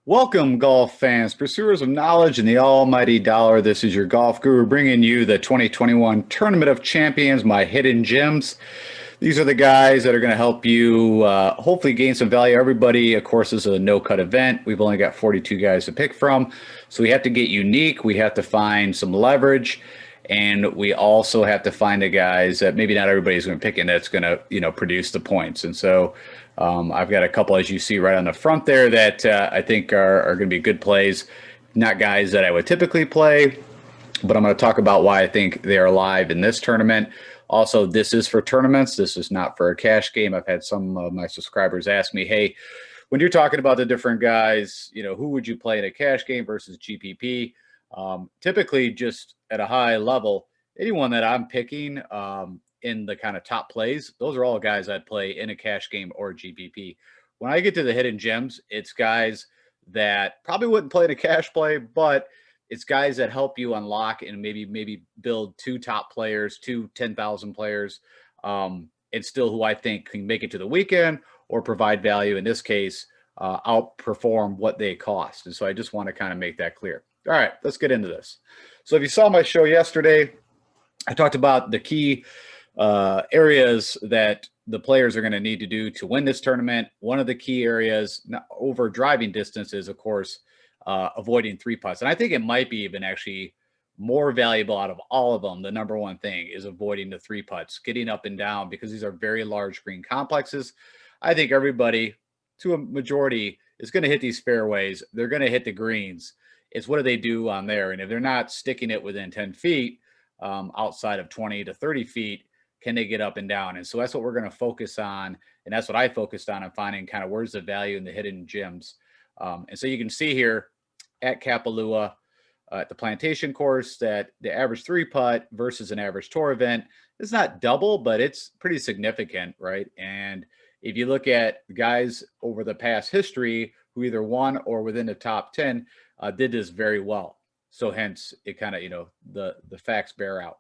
Welcome, golf fans, pursuers of knowledge and the almighty dollar. This is your golf guru bringing you the 2021 Tournament of Champions, my hidden gems. These are the guys that are going to help you hopefully gain some value. Everybody, of course, is a no-cut event. We've only got 42 guys to pick from, so we have to get unique. We have to find some leverage, and we also have to find the guys that maybe not everybody's going to pick in that's going to, produce the points. And so I've got a couple, as you see right on the front there, that I think are going to be good plays. Not guys that I would typically play, but I'm going to talk about why I think they are live in this tournament. Also, this is for tournaments. This is not for a cash game. I've had some of my subscribers ask me, hey, when you're talking about the different guys, who would you play in a cash game versus GPP? Typically, just at a high level, anyone that I'm picking in the kind of top plays, those are all guys I'd play in a cash game or GPP. When I get to the hidden gems, it's guys that probably wouldn't play in a cash play, but it's guys that help you unlock and maybe build two top players, two 10,000 players, and still who I think can make it to the weekend or provide value. In this case, outperform what they cost. And so I just want to kind of make that clear. All right, let's get into this. So if you saw my show yesterday, I talked about the key areas that the players are going to need to do to win this tournament. One of the key areas over driving distance is, of course, avoiding three putts. And I think it might be even actually more valuable out of all of them. The number one thing is avoiding the three putts, getting up and down, because these are very large green complexes. I think everybody, to a majority, is going to hit these fairways. They're going to hit the greens. It's what do they do on there? And if they're not sticking it within 10 feet, outside of 20 to 30 feet, can they get up and down? And so that's what we're going to focus on. And that's what I focused on finding kind of where's the value in the hidden gems. And so you can see here at Kapalua, at the Plantation course, that the average three putt versus an average tour event is not double, but it's pretty significant, right? And if you look at guys over the past history who either won or within the top 10, did this very well. So hence it kind of, the facts bear out.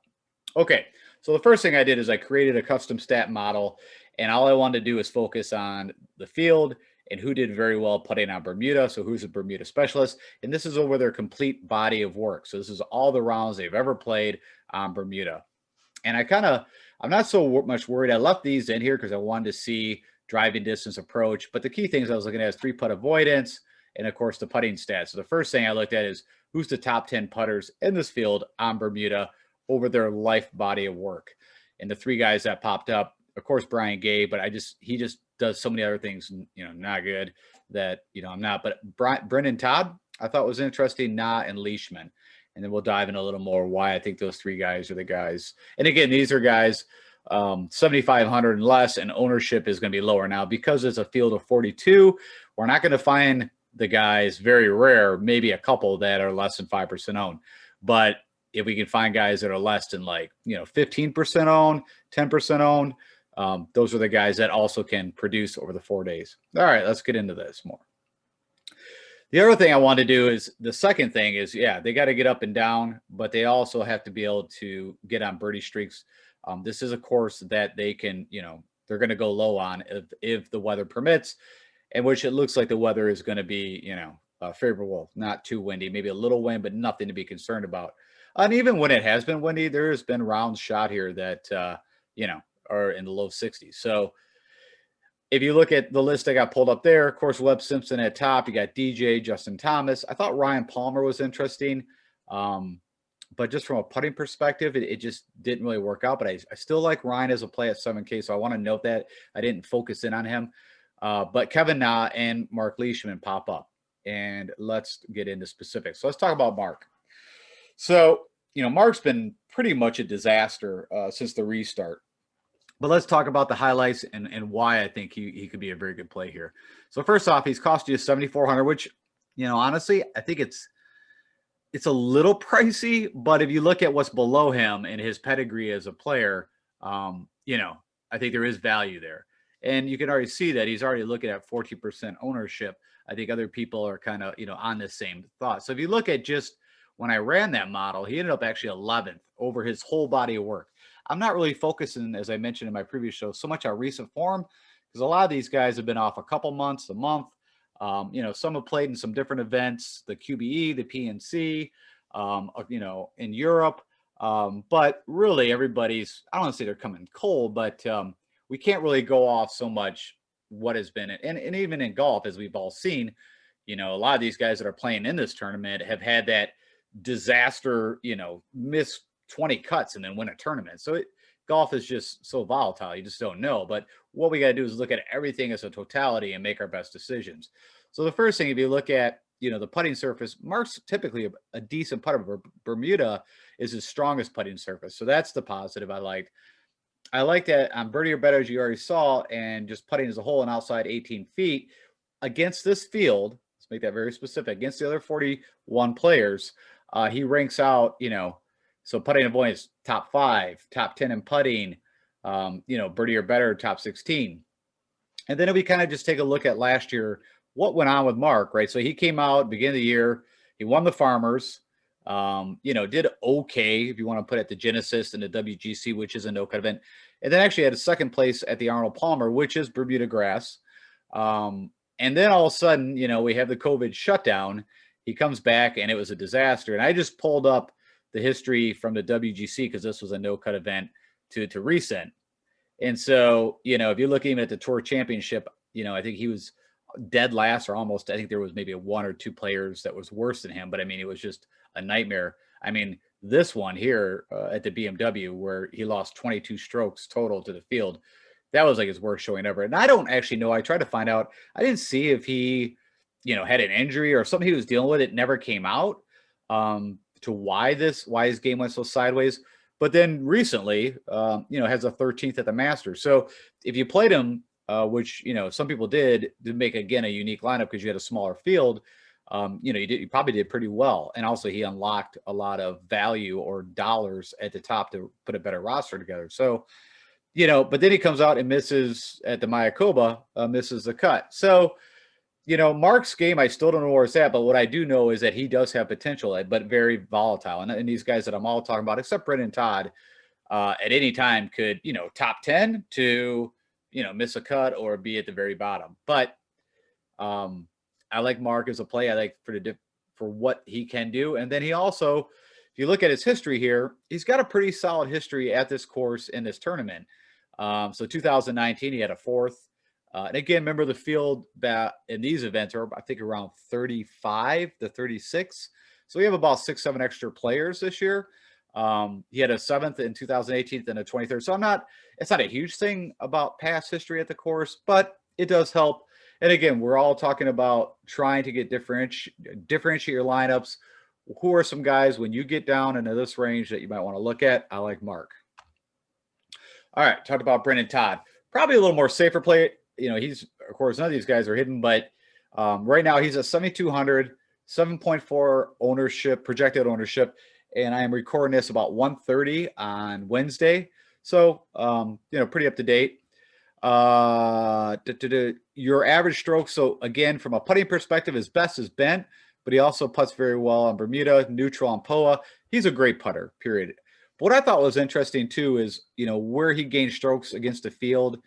Okay, so the first thing I did is I created a custom stat model, and all I wanted to do is focus on the field and who did very well putting on Bermuda. So who's a Bermuda specialist? And this is over their complete body of work. So this is all the rounds they've ever played on Bermuda. And I'm not so much worried. I left these in here because I wanted to see driving distance approach. But the key things I was looking at is three putt avoidance and, of course, the putting stats. So the first thing I looked at is who's the top 10 putters in this field on Bermuda over their life body of work. And the three guys that popped up, of course, Brian Gay, but he just does so many other things, not good that, I'm not. But Brendan Todd, I thought was interesting, and Leishman. And then we'll dive in a little more why I think those three guys are the guys. And again, these are guys 7,500 and less, and ownership is going to be lower. Now, because it's a field of 42, we're not going to find the guys, very rare, maybe a couple that are less than 5% owned. But if we can find guys that are less than 15% owned, 10% owned, those are the guys that also can produce over the 4 days. All right, let's get into this more. The other thing I want to do is the second thing is, they got to get up and down, but they also have to be able to get on birdie streaks. This is a course that they can, they're going to go low on if the weather permits, and which it looks like the weather is going to be, favorable, not too windy, maybe a little wind, but nothing to be concerned about. And even when it has been windy, there has been rounds shot here that, are in the low 60s. So if you look at the list I got pulled up there, of course, Webb Simpson at top, you got DJ, Justin Thomas. I thought Ryan Palmer was interesting. But just from a putting perspective, it just didn't really work out. But I still like Ryan as a play at 7K. So I want to note that I didn't focus in on him. But Kevin Na and Mark Leishman pop up. And let's get into specifics. So let's talk about Mark. So, Mark's been pretty much a disaster since the restart. But let's talk about the highlights and why I think he could be a very good play here. So first off, he's cost you $7,400, which, honestly, I think it's a little pricey. But if you look at what's below him and his pedigree as a player, I think there is value there. And you can already see that he's already looking at 40% ownership. I think other people are kind of, on the same thought. So if you look at just when I ran that model, he ended up actually 11th over his whole body of work. I'm not really focusing, as I mentioned in my previous show, so much on recent form because a lot of these guys have been off a couple months, a month. Some have played in some different events, the QBE, the PNC, in Europe. But really, everybody's, I don't want to say they're coming cold, but we can't really go off so much what has been. And even in golf, as we've all seen, a lot of these guys that are playing in this tournament have had that disaster, miss 20 cuts and then win a tournament. So golf is just so volatile. You just don't know. But what we got to do is look at everything as a totality and make our best decisions. So the first thing, if you look at, the putting surface, Mark's typically a decent putter. Bermuda is his strongest putting surface. So that's the positive I liked. I like that on birdie or better, as you already saw, and just putting as a whole and outside 18 feet against this field. Let's make that very specific. Against the other 41 players, he ranks out, so putting avoidance, top 5, top 10 in putting, birdie or better, top 16. And then if we kind of just take a look at last year, what went on with Mark, right? So he came out beginning of the year, he won the Farmers, did okay, if you want to put it, the Genesis and the WGC, which is a no-cut event. And then actually had a second place at the Arnold Palmer, which is Bermuda grass. And then all of a sudden, we have the COVID shutdown. He comes back and it was a disaster. And I just pulled up the history from the WGC because this was a no-cut event to recent. And so, if you look even at the Tour Championship, I think he was dead last or almost. I think there was maybe 1 or 2 players that was worse than him. But, I mean, it was just a nightmare. I mean, this one here at the BMW where he lost 22 strokes total to the field, that was like his worst showing ever. And I don't actually know. I tried to find out. I didn't see if he, had an injury or something he was dealing with. It never came out to why his game went so sideways. But then recently, has a 13th at the Masters. So if you played him, which, some people did make, again, a unique lineup because you had a smaller field, you probably did pretty well. And also he unlocked a lot of value or dollars at the top to put a better roster together. So, but then he comes out and misses at the Mayakoba, misses the cut. So, Mark's game, I still don't know where it's at, but what I do know is that he does have potential, but very volatile. And these guys that I'm all talking about, except Brendan and Todd, at any time could, top 10 to, miss a cut or be at the very bottom. But I like Mark as a play. I like for what he can do. And then he also, if you look at his history here, he's got a pretty solid history at this course in this tournament. So 2019, he had a 4th. And again, remember the field in these events are, I think, around 35 to 36. So we have about 6-7 extra players this year. He had a 7th in 2018 and a 23rd. So it's not a huge thing about past history at the course, but it does help. And again, we're all talking about trying to get differentiate your lineups. Who are some guys when you get down into this range that you might want to look at? I like Mark. All right, talked about Brendan Todd. Probably a little more safer play. He's, of course, none of these guys are hidden, but right now he's at 7,200, 7.4 ownership, projected ownership, and I am recording this about 1:30 on Wednesday. So, pretty up to date. Your average stroke. So again, from a putting perspective, his best is bent, but he also putts very well on Bermuda, neutral on POA. He's a great putter, period. But what I thought was interesting too is, where he gained strokes against the field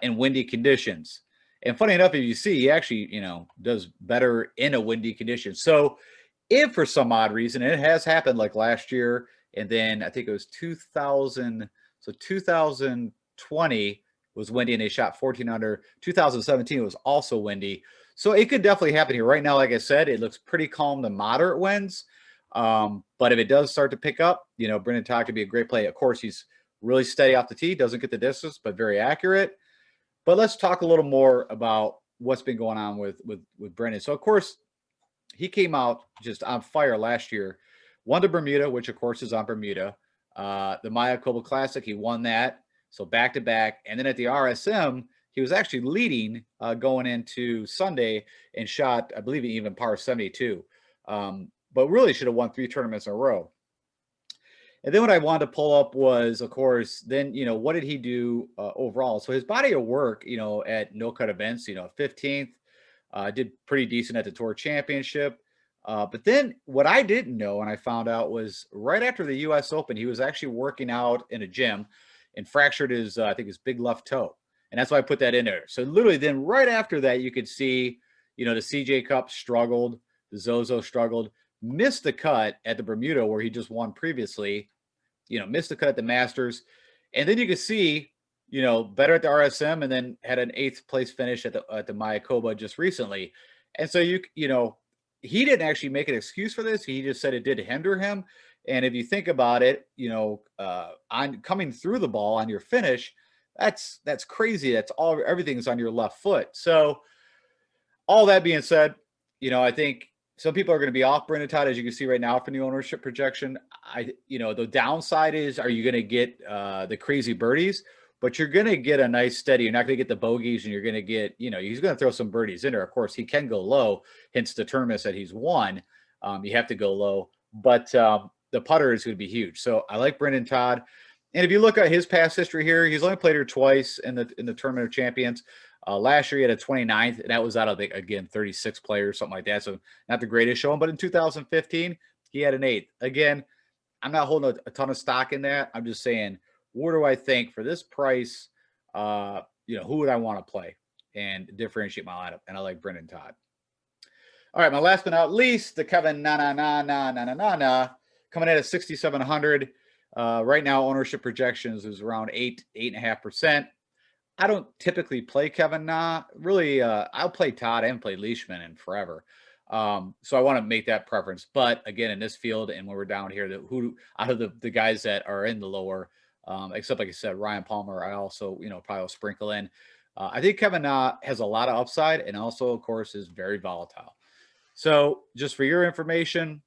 in windy conditions. And funny enough, if you see, he actually, does better in a windy condition. So if for some odd reason, and it has happened like last year, and then I think it was 2020 was windy and they shot 14 under. 2017 was also windy. So it could definitely happen here. Right now, like I said, it looks pretty calm to moderate winds. But if it does start to pick up, Brendan Todd could be a great play. Of course, he's really steady off the tee, doesn't get the distance, but very accurate. But let's talk a little more about what's been going on with Brendan. So, of course, he came out just on fire last year. Won to Bermuda, which, of course, is on Bermuda. The Mayakoba Classic, he won that. So back-to-back. And then at the RSM, he was actually leading going into Sunday and shot, I believe, even par 72. But really should have won 3 tournaments in a row. And then what I wanted to pull up was, of course, then, what did he do overall? So his body of work, at no-cut events, 15th, did pretty decent at the Tour Championship. But then what I didn't know and I found out was right after the US Open, he was actually working out in a gym and fractured his, I think his big left toe. And that's why I put that in there. So literally then right after that, you could see, the CJ Cup struggled, the Zozo struggled, missed the cut at the Bermuda where he just won previously, missed the cut at the Masters. And then you could see, better at the RSM and then had an 8th place finish at the Mayakoba just recently. And so he didn't actually make an excuse for this. He just said it did hinder him. And if you think about it, on coming through the ball on your finish, that's crazy. Everything's on your left foot. So all that being said, I think some people are going to be off Brendan Todd, as you can see right now from the ownership projection. The downside is, are you going to get the crazy birdies? But you're going to get a nice steady. You're not going to get the bogeys, and you're going to get, he's going to throw some birdies in there. Of course, he can go low, hence the tournaments that he's won. You have to go low, but the putter is going to be huge. So I like Brendan Todd. And if you look at his past history here, he's only played here twice in the Tournament of Champions. Last year he had a 29th, and that was out of, again, 36 players, something like that. So not the greatest showing, but in 2015, he had an 8th. Again, I'm not holding a ton of stock in that. I'm just saying, what do I think for this price? Who would I want to play and differentiate my lineup? And I like Brendan Todd. All right, my last but not least, the Kevin coming in at 6,700. Right now, ownership projections is around 8.5%. I don't typically play Kevin Na. Really, I'll play Todd. I haven't played Leishman in forever. So I want to make that preference. But again, in this field, and when we're down here, who out of the guys that are in the lower, except like I said, Ryan Palmer, I also, probably will sprinkle in. I think Kevin Na has a lot of upside and also, of course, is very volatile. So just for your information,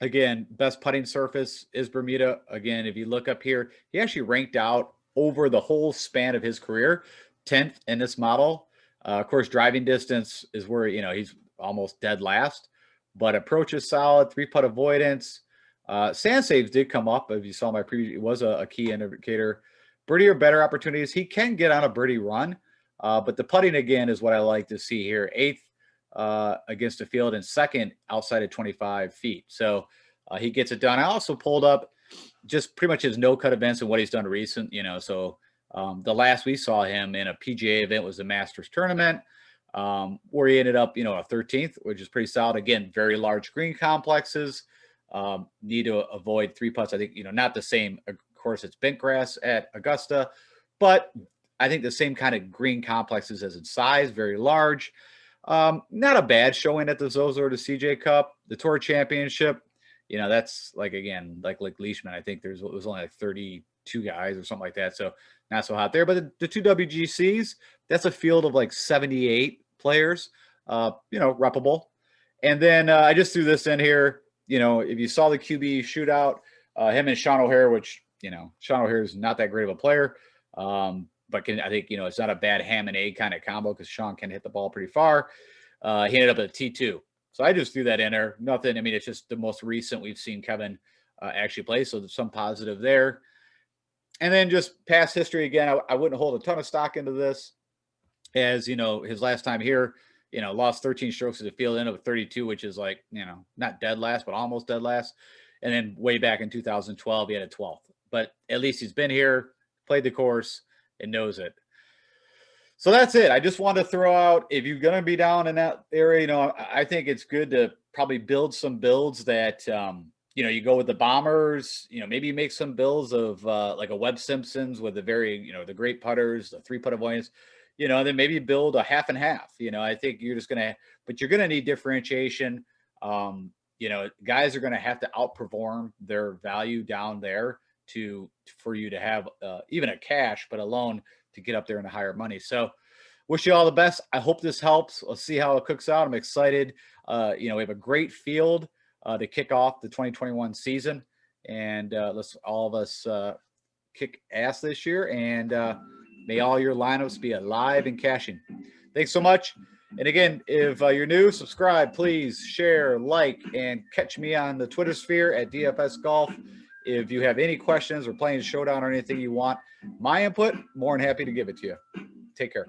again, best putting surface is Bermuda. Again, if you look up here, he actually ranked out over the whole span of his career, 10th in this model. Of course, driving distance is where, he's almost dead last, but approach is solid, 3-putt avoidance. Sand saves did come up. If you saw my preview, it was a key indicator. Birdie or better opportunities. He can get on a birdie run, but the putting, again, is what I like to see here. 8th against the field and 2nd outside of 25 feet. So he gets it done. I also pulled up just pretty much his no-cut events and what he's done recent, So the last we saw him in a PGA event was the Masters tournament, where he ended up, a 13th, which is pretty solid. Again, very large green complexes. Need to avoid 3 putts. I think, not the same. Of course, it's bent grass at Augusta, but I think the same kind of green complexes as in size, very large. Not a bad showing at the Zozo or the CJ Cup, the Tour Championship. That's like Leishman. I think it was only like 32 guys or something like that. So not so hot there. But the 2 WGCs, that's a field of like 78 players, reppable. And then I just threw this in here. If you saw the QB shootout, him and Sean O'Hare, which, Sean O'Hare is not that great of a player. But I think, it's not a bad ham and egg kind of combo because Sean can hit the ball pretty far. He ended up at a T2. So I just threw that in there. Nothing. I mean, it's just the most recent we've seen Kevin actually play. So there's some positive there. And then just past history again, I wouldn't hold a ton of stock into this. As his last time here, lost 13 strokes to the field, ended up with 32, which is like, not dead last, but almost dead last. And then way back in 2012, he had a 12th. But at least he's been here, played the course, and knows it. So that's it. I just wanted to throw out, if you're going to be down in that area, I think it's good to probably build some builds that, you go with the bombers, maybe you make some builds of like a Webb Simpson's with the very, the great putters, the 3-putt avoidance, and then maybe build a half and half. I think you're just going to, but you're going to need differentiation. Guys are going to have to outperform their value down there for you to have even a cash, but a loan to get up there in the higher money. So wish you all the best. I hope this helps. Let's see how it cooks out. I'm excited. We have a great field to kick off the 2021 season. And let's all of us kick ass this year. And may all your lineups be alive and cashing. Thanks so much. And again, if you're new, subscribe, please share, like, and catch me on the Twitter sphere at DFS Golf. If you have any questions or playing Showdown or anything you want my input, more than happy to give it to you. Take care.